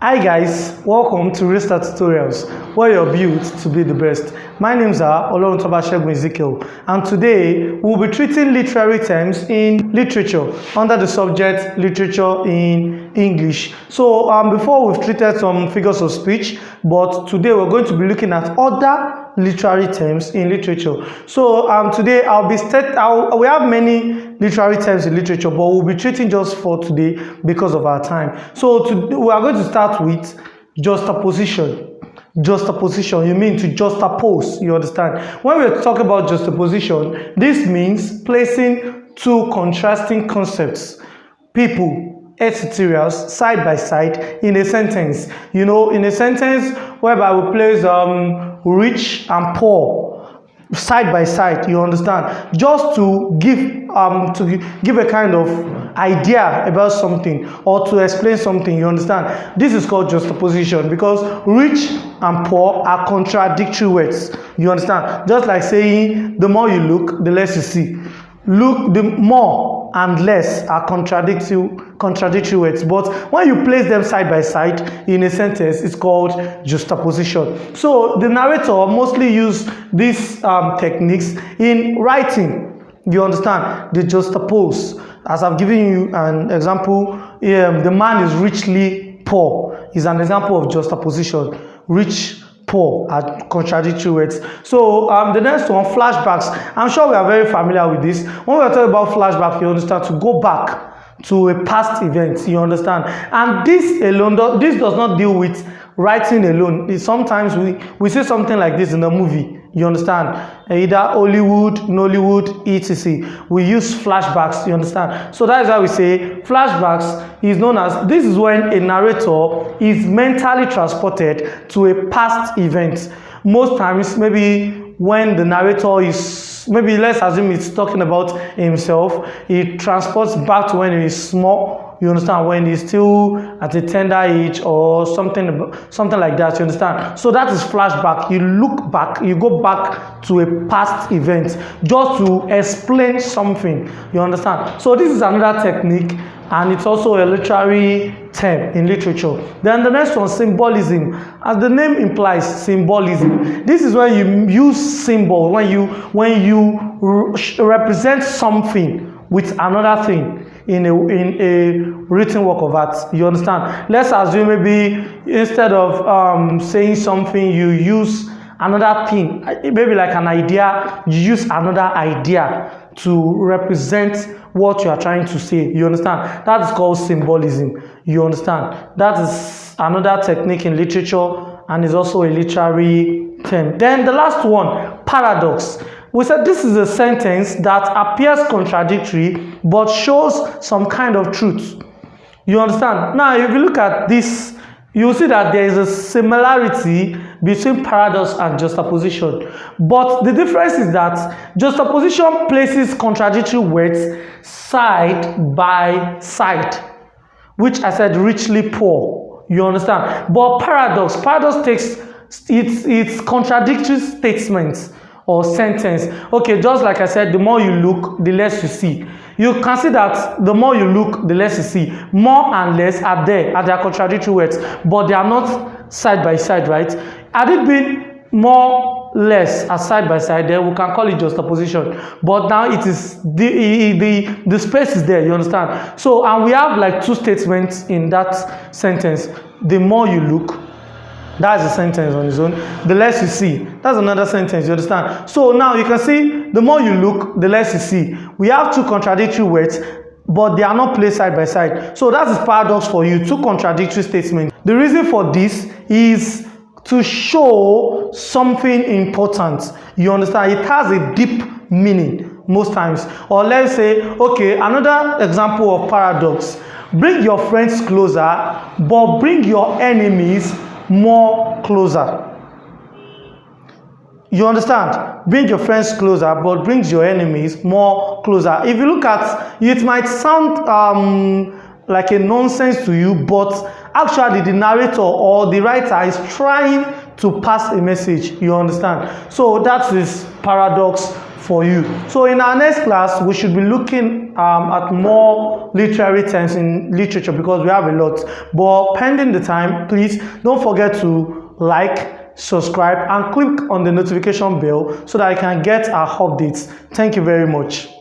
Hi guys, welcome to Restart Tutorials, where you're built to be the best. My names are Oloruntoba Segun Ezekiel, and today we'll be treating literary terms in literature under the subject Literature in English. So before we've treated some figures of speech, but today we're going to be looking at other literary terms in literature. So today we have many literary terms in literature, but we'll be treating just for today because of our time. So we are going to start with juxtaposition. Juxtaposition, you mean to juxtapose, you understand? When we talk about juxtaposition, this means placing two contrasting concepts, people, etc., side by side in a sentence. You know, in a sentence whereby we place rich and poor side by side, you understand, just to give a kind of idea about something or to explain something, you understand. This is called juxtaposition because rich and poor are contradictory words, you understand. Just like saying the more you look, the less you see. Look, the more and less are contradictory words, but when you place them side by side in a sentence, it's called juxtaposition. So the narrator mostly use these techniques in writing, you understand. They juxtapose. As I've given you an example, the man is richly poor is an example of juxtaposition. Rich, poor are contradictory words. So the next one, flashbacks. I'm sure we are very familiar with this. When we are talking about flashback, you understand, to go back to a past event, you understand. And this alone, this does not deal with writing alone. Sometimes we see something like this in a movie, you understand, either Hollywood, Nollywood, etc. We use flashbacks, you understand. So that is why we say flashbacks is known as, this is when a narrator is mentally transported to a past event. Most times, maybe when the narrator is, maybe let's assume it's talking about himself, he transports back to when he is small, you understand, when he's still at a tender age or something like that, you understand. So that is flashback. You look back, you go back to a past event just to explain something, you understand. So this is another technique, and it's also a literary term in literature. Then the next one, symbolism. As the name implies, symbolism. This is when you use symbol, when you represent something with another thing in a written work of art, you understand. Let's assume maybe instead of saying something, you use another thing, maybe like an idea, you use another idea to represent what you are trying to say, you understand. That is called symbolism, you understand. That is another technique in literature and is also a literary term. Then the last one, paradox. We said this is a sentence that appears contradictory but shows some kind of truth, you understand. Now if you look at this, you will see that there is a similarity between paradox and juxtaposition, but the difference is that juxtaposition places contradictory words side by side, which I said richly poor, you understand. But paradox takes its contradictory statements or sentence. Okay, just like I said, the more you look, the less you see. You can see that the more you look, the less you see. More and less are there, and they are contradictory words, but they are not side by side, right? Had it been more, less as side by side, then we can call it juxtaposition. But now it is the space is there, you understand. So, and we have like two statements in that sentence. The more you look, that's a sentence on its own. The less you see, that's another sentence, you understand. So now you can see, the more you look, the less you see. We have two contradictory words, but they are not placed side by side. So that is paradox for you, two contradictory statements. The reason for this is to show something important, you understand. It has a deep meaning most times. Or let's say, okay, another example of paradox. Bring your friends closer, but bring your enemies more closer. You understand? Bring your friends closer, but brings your enemies more closer. If you look at it, might sound like a nonsense to you, but actually the narrator or the writer is trying to pass a message, you understand. So that is paradox for you. So in our next class, we should be looking at more literary terms in literature because we have a lot. But pending the time, please don't forget to like, subscribe, and click on the notification bell so that I can get our updates. Thank you very much.